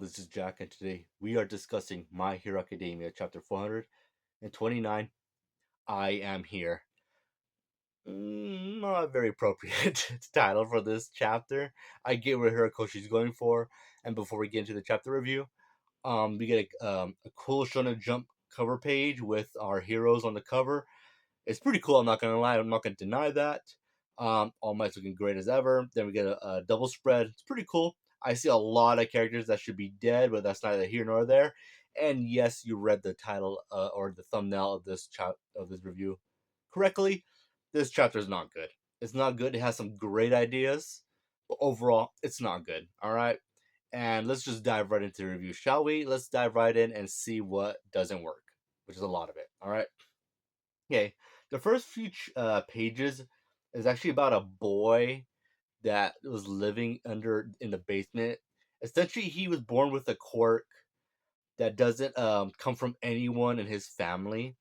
this is Jack, and today we are discussing My Hero Academia, chapter 429. I am here. Not a very appropriate title for this chapter. I get where Hirokoshi's going for, and before we get into the chapter review, we get a cool Shonen Jump cover page with our heroes on the cover. It's pretty cool. I'm not gonna lie. I'm not gonna deny that. All Might's looking great as ever. Then we get a double spread. It's pretty cool. I see a lot of characters that should be dead, but that's neither here nor there. And yes, you read the title or the thumbnail of this review correctly. This chapter is not good. It's not good. It has some great ideas, but overall, it's not good. All right. And let's just dive right into the review, shall we? Let's dive right in and see what doesn't work, which is a lot of it. All right. Okay, the first few pages is actually about a boy that was living under in the basement. Essentially, he was born with a quirk that doesn't come from anyone in his family,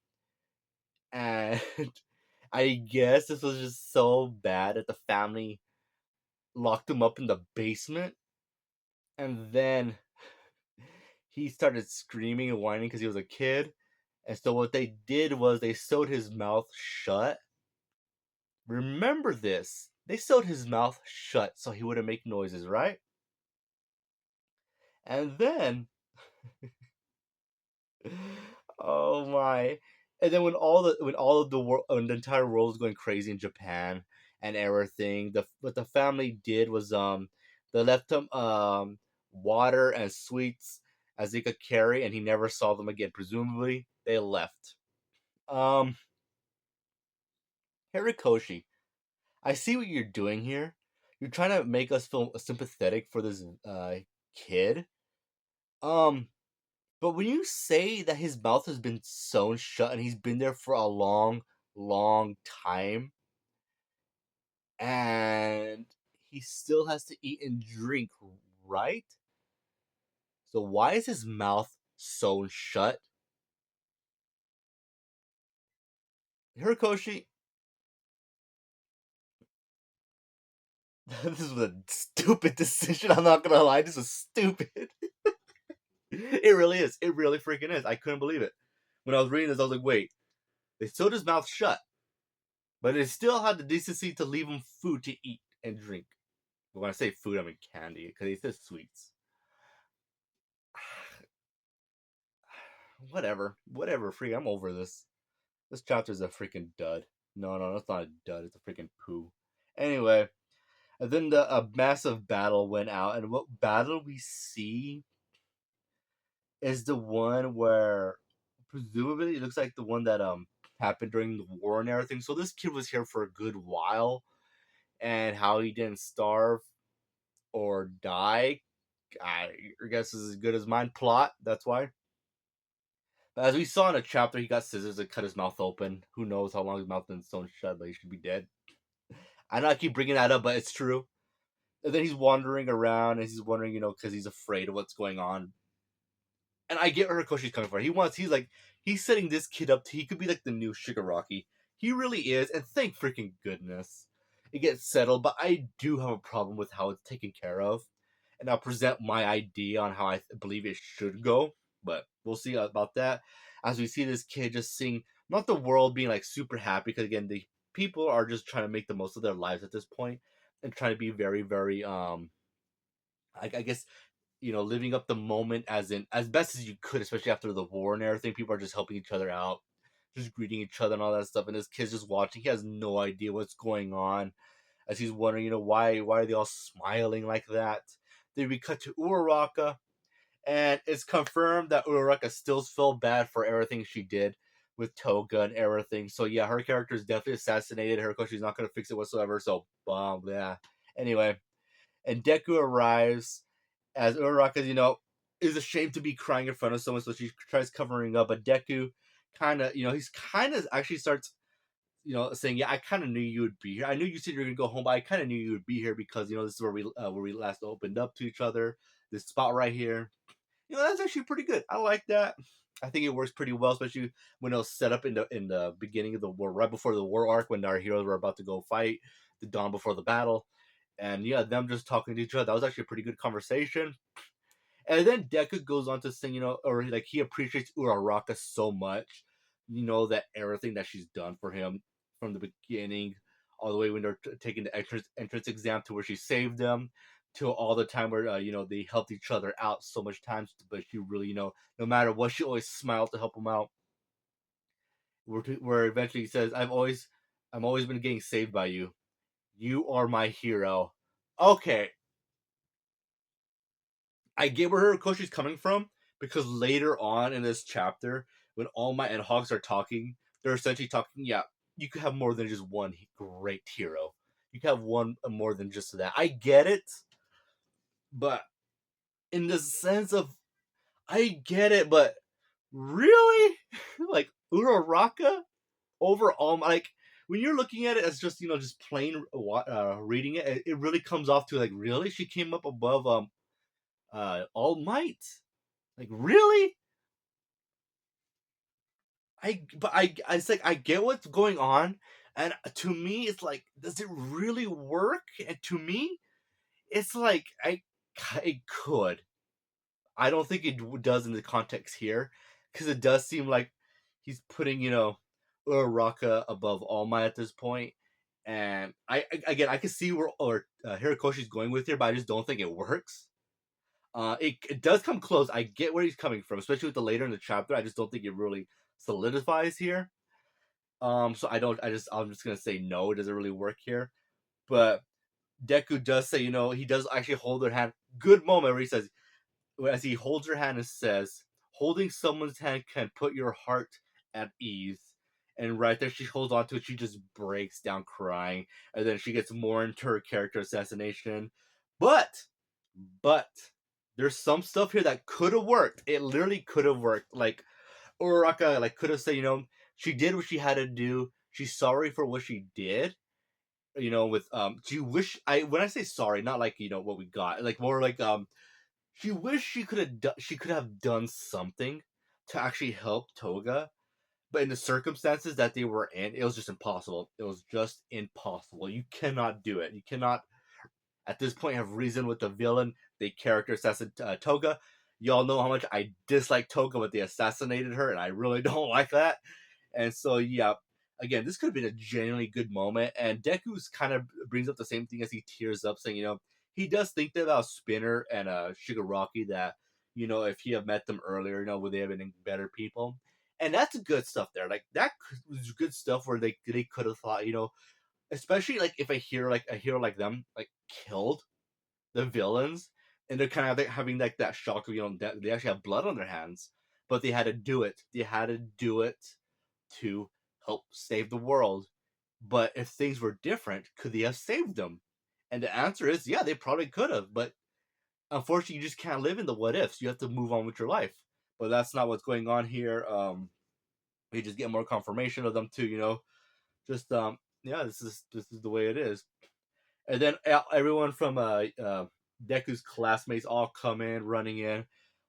and I guess this was just so bad that the family locked him up in the basement, and then he started screaming and whining because he was a kid. And so what they did was they sewed his mouth shut. Remember this. They sewed his mouth shut so he wouldn't make noises, right? And then, oh my! And then when the entire world was going crazy in Japan and everything, what the family did was they left him water and sweets as they could carry, and he never saw them again. Presumably, they left. Um, Horikoshi, I see what you're doing here. You're trying to make us feel sympathetic for this kid. Um, but when you say that his mouth has been sewn shut and he's been there for a long, long time, and he still has to eat and drink, right? So why is his mouth sewn shut? Hirikoshi, this was a stupid decision. I'm not gonna lie, this is stupid. It really is. It really freaking is. I couldn't believe it. When I was reading this, I was like, wait, they sewed his mouth shut, but they still had the decency to leave him food to eat and drink. But when I say food, I mean candy, because he says sweets. Whatever, freak. I'm over this. This chapter's a freaking dud. No, that's not a dud. It's a freaking poo. Anyway, and then a massive battle went out, and what battle we see is the one where presumably it looks like the one that happened during the war and everything. So this kid was here for a good while, and how he didn't starve or die, I guess is as good as mine. Plot. That's why. But as we saw in a chapter, he got scissors and cut his mouth open. Who knows how long his mouth been sewn shut, but he should be dead. I know I keep bringing that up, but it's true. And then he's wandering around, and he's wondering, because he's afraid of what's going on. And I get where Hirokoshi's coming from. He's setting this kid up. He could be like the new Shigaraki. He really is, and thank freaking goodness it gets settled. But I do have a problem with how it's taken care of, and I'll present my idea on how I believe it should go. But we'll see about that as we see this kid just seeing not the world being like super happy, because again the people are just trying to make the most of their lives at this point and trying to be very very I guess living up the moment as best as you could, especially after the war and everything. People are just helping each other out, just greeting each other and all that stuff. And this kid's just watching. He has no idea what's going on, as he's wondering, why are they all smiling like that? Then we cut to Uraraka, and it's confirmed that Uraraka still felt bad for everything she did with Toga and everything. So yeah, her character is definitely assassinated. Her coach is not going to fix it whatsoever. So yeah. Anyway, and Deku arrives as Uraraka, is ashamed to be crying in front of someone, so she tries covering up. But Deku kind of, he's kind of actually starts, saying, "Yeah, I kind of knew you would be here. I knew you said you were gonna go home, but I kind of knew you would be here because this is where we last opened up to each other. This spot right here. That's actually pretty good. I like that. I think it works pretty well, especially when it was set up in the beginning of the war, right before the war arc, when our heroes were about to go fight the dawn before the battle, and yeah, them just talking to each other. That was actually a pretty good conversation. And then Deku goes on to sing, or like he appreciates Uraraka so much, that everything that she's done for him from the beginning, all the way when they're taking the entrance exam to where she saved them, to all the time where they helped each other out so much times, but she really no matter what she always smiled to help him out. Where eventually he says, I'm always been getting saved by you. You are my hero. Okay, I get where Hirokoshi's coming from because later on in this chapter, when All Might and Hawks are talking, they're essentially talking. Yeah, you could have more than just one great hero. You could have one more than just that. I get it, but in the sense of I get it, but really, like Uraraka over All Might, like when you're looking at it as just plain reading it, it really comes off to like really she came up above All Might. Like really? It's like I get what's going on, and to me, it's like, does it really work? And to me, it's like it could. I don't think it does in the context here, because it does seem like he's putting Uraraka above All Might at this point, and again I can see where Hirokoshi's going with here, but I just don't think it works. It does come close. I get where he's coming from, especially with the later in the chapter. I just don't think it really solidifies here. So I don't. I'm just gonna say no. It doesn't really work here. But Deku does say, he does actually hold her hand. Good moment where he says, as he holds her hand and says, "Holding someone's hand can put your heart at ease." And right there, she holds on to it. She just breaks down crying, and then she gets more into her character assassination. But, but there's some stuff here that could have worked. It literally could have worked. Like Uraraka, like could have said, she did what she had to do. She's sorry for what she did. With she wish I when I say sorry, not like what we got, like more like she wished she could have done something to actually help Toga, but in the circumstances that they were in, it was just impossible. It was just impossible. You cannot do it. You cannot at this point have reason with the villain. They character assassinate Toga. Y'all know how much I dislike Toga, but they assassinated her, and I really don't like that. And so, yeah, again, this could have been a genuinely good moment. And Deku's kind of brings up the same thing as he tears up, saying, he does think about Spinner and Shigaraki, that, if he had met them earlier, would they have been better people? And that's good stuff there. Like, that was good stuff where they could have thought, especially like if a hero like them like killed the villains, and they're kind of like having like that shock of that they actually have blood on their hands, but they had to do it. They had to do it to help save the world. But if things were different, could they have saved them? And the answer is, yeah, they probably could have. But unfortunately, you just can't live in the what ifs. You have to move on with your life. But that's not what's going on here. We just get more confirmation of them too. Just yeah, this is the way it is. And then everyone from Deku's classmates all come in, running in,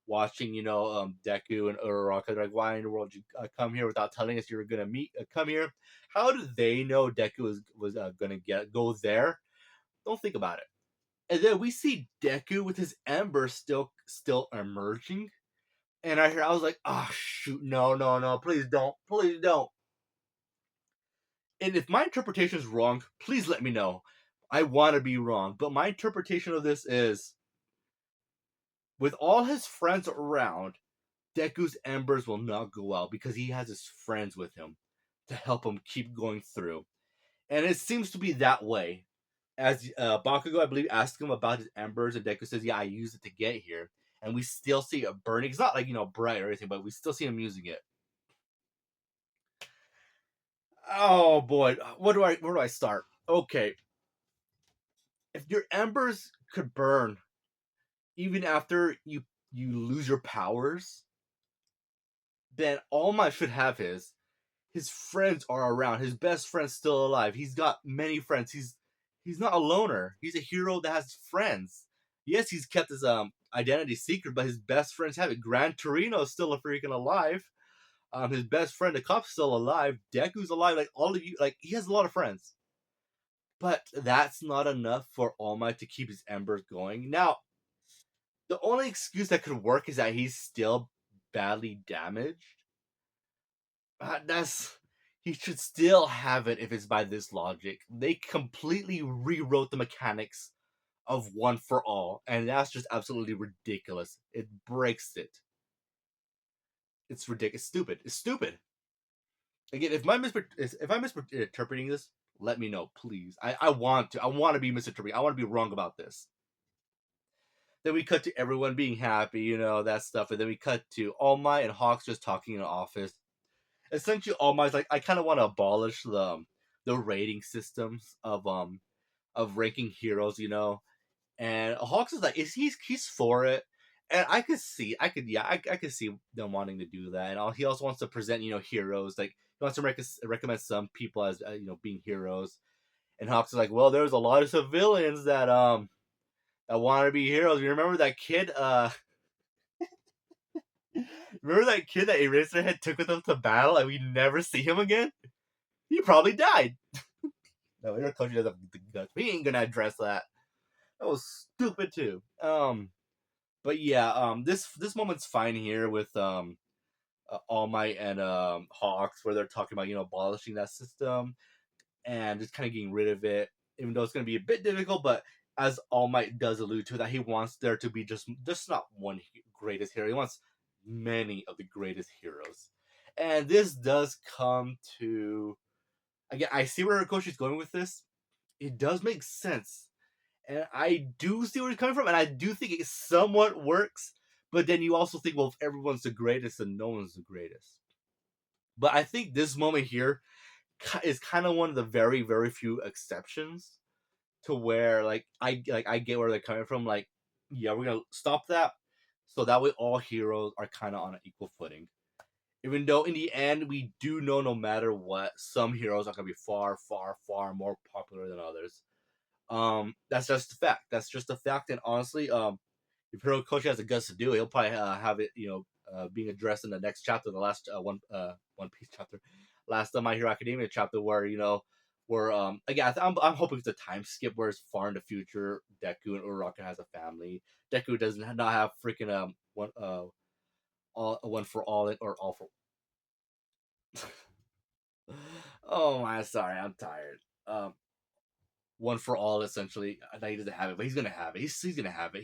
watching Deku and Uraraka. They're like, why in the world did you come here without telling us you were gonna come here? How did they know Deku was gonna go there? Don't think about it. And then we see Deku with his ember still emerging, and I was like, oh shoot, no, no, no, please don't, please don't. And if my interpretation is wrong, please let me know. I want to be wrong, but my interpretation of this is, with all his friends around, Deku's embers will not go out because he has his friends with him to help him keep going through. And it seems to be that way. As Bakugo, I believe, asked him about his embers, and Deku says, yeah, I used it to get here. And we still see it burning. It's not like, bright or anything, but we still see him using it. Oh boy, where do I start? Okay. If your embers could burn even after you lose your powers, then All Might should have his friends are around. His best friend's still alive. He's got many friends. He's not a loner. He's a hero that has friends. Yes, he's kept his identity secret, but his best friends have it. Gran Torino is still a freaking alive. His best friend, the cop's still alive. Deku's alive. Like all of you, like he has a lot of friends. But that's not enough for All Might to keep his embers going. Now, The only excuse that could work is that he's still badly damaged. That's he should still have it if it's by this logic. They completely rewrote the mechanics of One for All, and that's just absolutely ridiculous. It breaks it. It's ridiculous. It's stupid. It's stupid. Again, if I'm misinterpreting this, let me know, please. I want to. I want to be misinterpreting. I want to be wrong about this. Then we cut to everyone being happy, that stuff, and then we cut to All Might and Hawks just talking in the office. Essentially, All Might's like, I kind of want to abolish the rating systems of ranking heroes, And Hawks is like, he's for it, and I could see them wanting to do that, and he also wants to present heroes, like he wants to recommend some people as being heroes, and Hawks is like, well, there's a lot of civilians that want to be heroes. You remember that kid? Remember that kid that Eraserhead took with him to battle, and we never see him again? He probably died. No, Irakoshi doesn't have the guts. We ain't gonna address that. That was stupid too. But yeah, this moment's fine here with All Might and Hawks, where they're talking about abolishing that system and just kind of getting rid of it, even though it's gonna be a bit difficult. But as All Might does allude to, that he wants there to be just not one greatest hero. He wants many of the greatest heroes, and this does come to again. I see where Hirokoshi's going with this. It does make sense, and I do see where he's coming from, and I do think it somewhat works. But then you also think, well, if everyone's the greatest, then no one's the greatest. But I think this moment here is kind of one of the very, very few exceptions to where I get where they're coming from. Like, yeah, we're gonna stop that, so that way all heroes are kind of on an equal footing. Even though in the end we do know, no matter what, some heroes are gonna be far, far, far more popular than others. That's just a fact. That's just a fact. And honestly, if Hirokoshi has the guts to do it, he'll probably have it, being addressed in the next chapter, the last One Piece chapter, last My Hero Academia chapter, where where again, I'm hoping it's a time skip where it's far in the future. Deku and Uraraka has a family. Deku does not have freaking one for all it or all for. Oh my, sorry, I'm tired. One for all essentially. He doesn't have it, but he's gonna have it. He's gonna have it.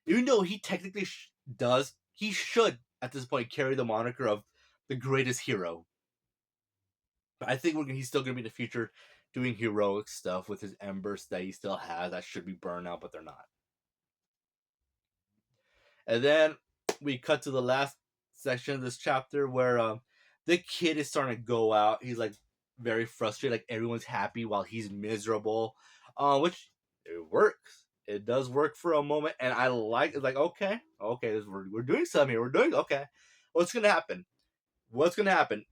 Even though he technically does, he should at this point carry the moniker of the greatest hero. But I think he's still going to be in the future doing heroic stuff with his embers that he still has that should be burned out, but they're not. And then we cut to the last section of this chapter where the kid is starting to go out. He's like very frustrated, like everyone's happy while he's miserable, which it works. It does work for a moment, and I like it's like okay, we're doing something here. We're doing okay. What's gonna happen? What's gonna happen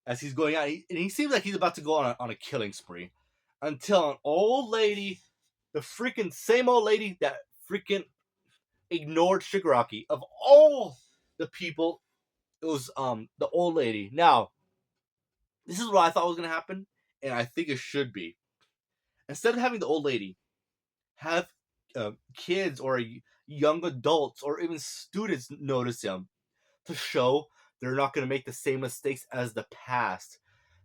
as he's going out? And he seems like he's about to go on a killing spree until an old lady, the freaking same old lady that freaking ignored Shigaraki of all the people. It was the old lady. Now, this is what I thought was gonna happen, and I think it should be. Instead of having the old lady have kids or young adults or even students notice him to show they're not going to make the same mistakes as the past.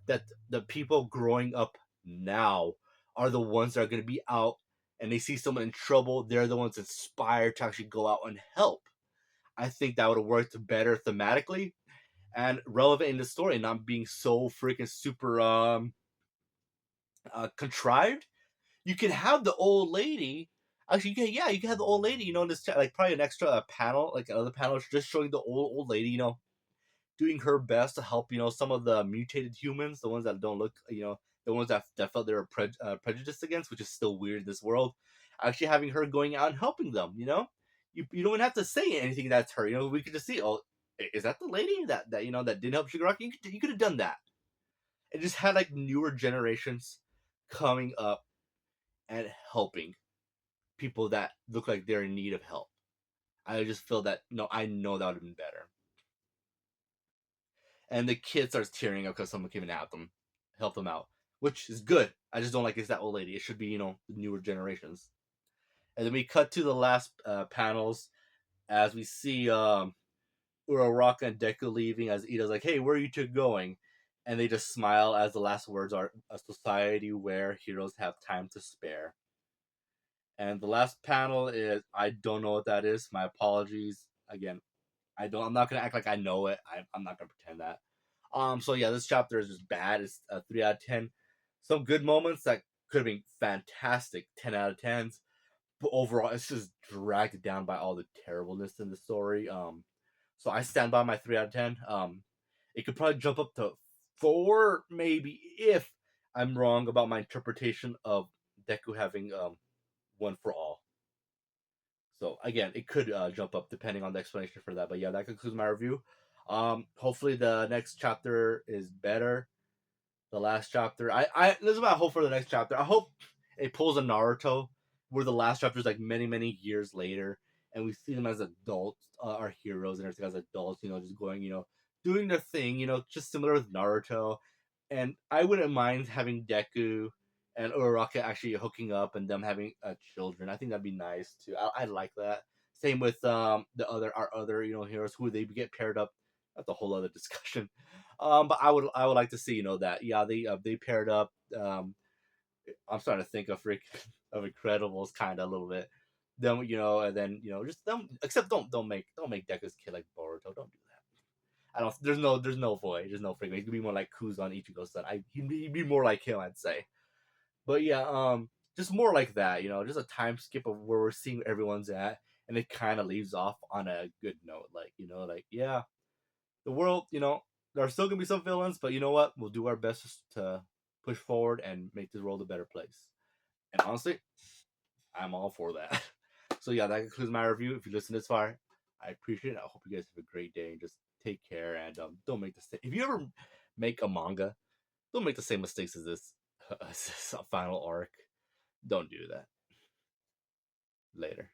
That the people growing up now are the ones that are going to be out and they see someone in trouble. They're the ones inspired to actually go out and help. I think that would have worked better thematically and relevant in the story, not being so freaking super contrived. You can have the old lady. Actually, you can have the old lady. In this like probably an extra panel, like another panel, just showing the old lady. Doing her best to help. Some of the mutated humans, the ones that don't look. The ones that felt they were prejudiced against, which is still weird in this world. Actually, having her going out and helping them. You don't even have to say anything that's her. We could just see. Oh, is that the lady that didn't help Shigaraki? You could have done that. It just had like newer generations coming up and helping people that look like they're in need of help. I just feel that no, I know that would have been better. And the kid starts tearing up because someone came and help them out, which is good. I just don't like it's that old lady. It should be the newer generations. And then we cut to the last panels as we see Uraraka and Deku leaving as Ida's like, "Hey, where are you two going?" And they just smile as the last words are, "A society where heroes have time to spare." And the last panel is, I don't know what that is. My apologies. Again, I don't. I'm not gonna act like I know it. I'm not gonna pretend that. So yeah, this chapter is just bad. It's a 3 out of 10. Some good moments that could have been fantastic 10 out of 10s, but overall, it's just dragged down by all the terribleness in the story. So I stand by my 3 out of 10. It could probably jump up to 4, maybe, if I'm wrong about my interpretation of Deku having one for all. So again, it could jump up depending on the explanation for that. But yeah, that concludes my review. Hopefully the next chapter is better. The last chapter, this is what I hope for the next chapter. I hope it pulls a Naruto where the last chapter is like many years later, and we see them as adults, our heroes and everything as adults. Just going, doing their thing. Just similar with Naruto. And I wouldn't mind having Deku and Uraraka actually hooking up and them having children. I think that'd be nice too. I like that. Same with our other heroes who they get paired up. That's a whole other discussion. But I would like to see that they paired up. I'm starting to think of of Incredibles kind of a little bit. Then and then just them. Except don't make Deku's kid like Boruto. Don't do that. I don't. There's no void. There's no freaking. He could be more like Kuzan Ichigo's son. He'd be more like him, I'd say. But yeah, just more like that. Just a time skip of where we're seeing where everyone's at, and it kind of leaves off on a good note. Like yeah, the world. There are still gonna be some villains, but you know what? We'll do our best to push forward and make this world a better place. And honestly, I'm all for that. So yeah, that concludes my review. If you listen this far, I appreciate it. I hope you guys have a great day and just take care and don't make the same. If you ever make a manga, don't make the same mistakes as this final arc. Don't do that. Later.